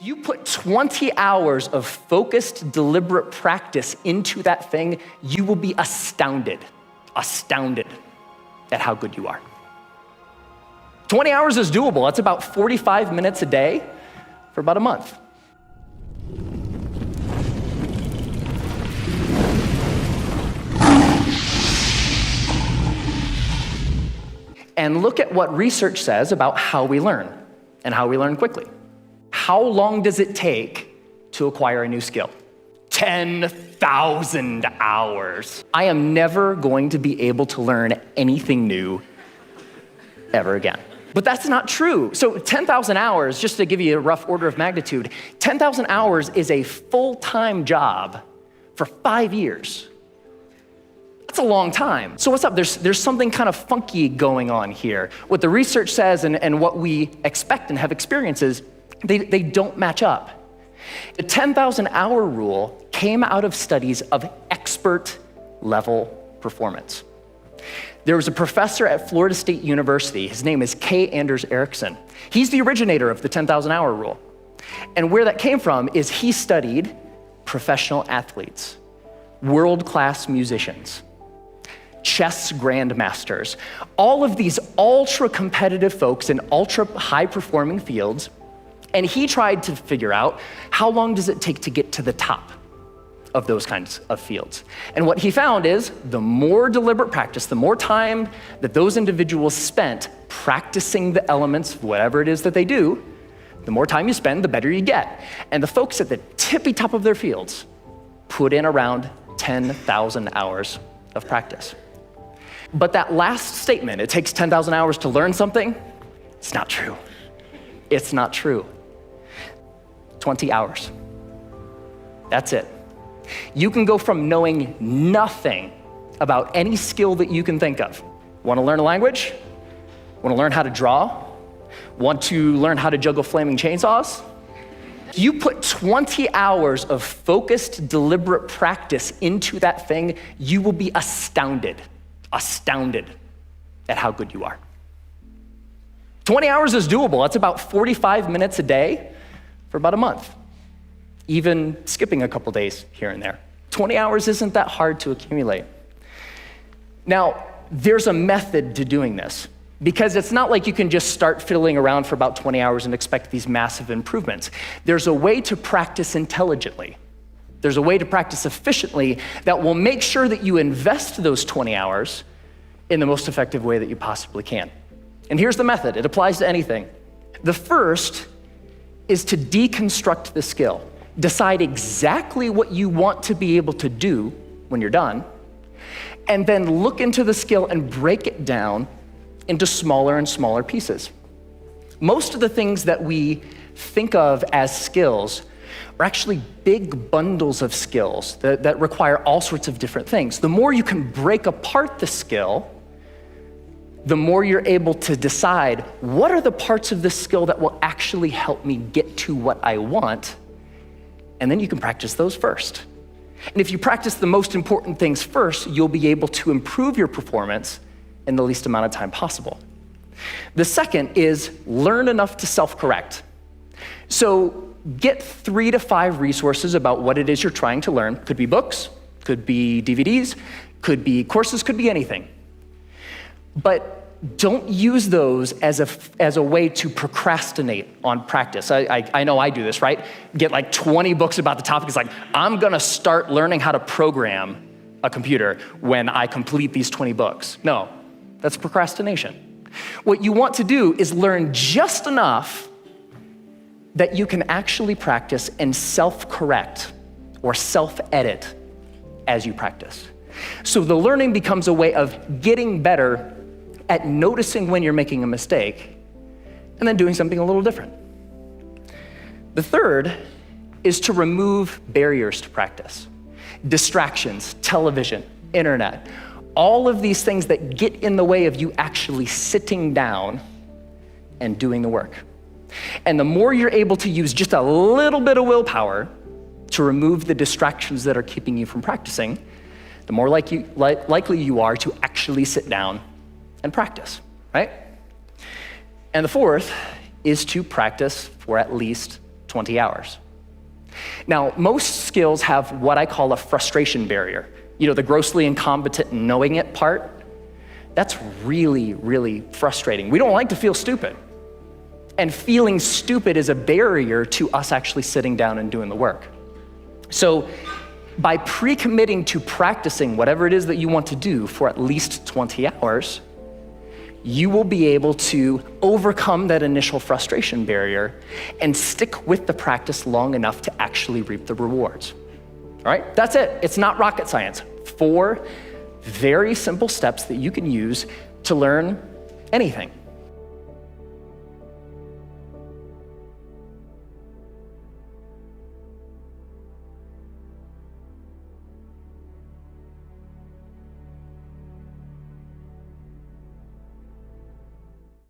You put 20 hours of focused, deliberate practice into that thing, you will be astounded at how good you are. 20 hours is doable. That's about 45 minutes a day for about a month. And look at what research says about how we learn and how we learn quickly. How long does it take to acquire a new skill? 10,000 hours. I am never going to be able to learn anything new ever again. But that's not true. So 10,000 hours, just to give you a rough order of magnitude, 10,000 hours is a full-time job for 5 years. That's a long time. So what's up? There's something kind of funky going on here. What the research says and what we expect and have experiences, they don't match up. The 10,000 hour rule came out of studies of expert level performance. There was a professor at Florida State University. His name is K. Anders Ericsson. He's the originator of the 10,000 hour rule. And where that came from is he studied professional athletes, world-class musicians, chess grandmasters, all of these ultra-competitive folks in ultra-high-performing fields, and he tried to figure out how long does it take to get to the top of those kinds of fields. And what he found is the more deliberate practice, the more time that those individuals spent practicing the elements of whatever it is that they do, the more time you spend, the better you get. And the folks at the tippy top of their fields put in around 10,000 hours of practice. But that last statement, it takes 10,000 hours to learn something, it's not true. It's not true. 20 hours. That's it. You can go from knowing nothing about any skill that you can think of. Want to learn a language? Want to learn how to draw? Want to learn how to juggle flaming chainsaws? You put 20 hours of focused, deliberate practice into that thing, you will be astounded at how good you are. 20 hours is doable. That's about 45 minutes a day for about a month, even skipping a couple days here and there. 20 hours isn't that hard to accumulate. Now, there's a method to doing this, because it's not like you can just start fiddling around for about 20 hours and expect these massive improvements. There's a way to practice intelligently. There's a way to practice efficiently that will make sure that you invest those 20 hours in the most effective way that you possibly can. And here's the method. It applies to anything. The first is to deconstruct the skill. Decide exactly what you want to be able to do when you're done, and then look into the skill and break it down into smaller and smaller pieces. Most of the things that we think of as skills are actually big bundles of skills that require all sorts of different things. The more you can break apart the skill, the more you're able to decide what are the parts of this skill that will actually help me get to what I want, and then you can practice those first. And if you practice the most important things first, you'll be able to improve your performance in the least amount of time possible. The second is learn enough to self-correct. So get 3 to 5 resources about what it is you're trying to learn. Could be books, could be DVDs, could be courses, could be anything. But don't use those as a way to procrastinate on practice. I know I do this, right? Get like 20 books about the topic. It's like, I'm gonna start learning how to program a computer when I complete these 20 books. No, that's procrastination. What you want to do is learn just enough that you can actually practice and self-correct or self-edit as you practice. So the learning becomes a way of getting better at noticing when you're making a mistake and then doing something a little different. The third is to remove barriers to practice. Distractions, television, internet, all of these things that get in the way of you actually sitting down and doing the work. And the more you're able to use just a little bit of willpower to remove the distractions that are keeping you from practicing, the more likely you are to actually sit down and practice, right? And the fourth is to practice for at least 20 hours. Now, most skills have what I call a frustration barrier. You know, the grossly incompetent knowing it part. That's really, really frustrating. We don't like to feel stupid. And feeling stupid is a barrier to us actually sitting down and doing the work. So by pre-committing to practicing whatever it is that you want to do for at least 20 hours, you will be able to overcome that initial frustration barrier and stick with the practice long enough to actually reap the rewards. All right, that's it. It's not rocket science. 4 very simple steps that you can use to learn anything.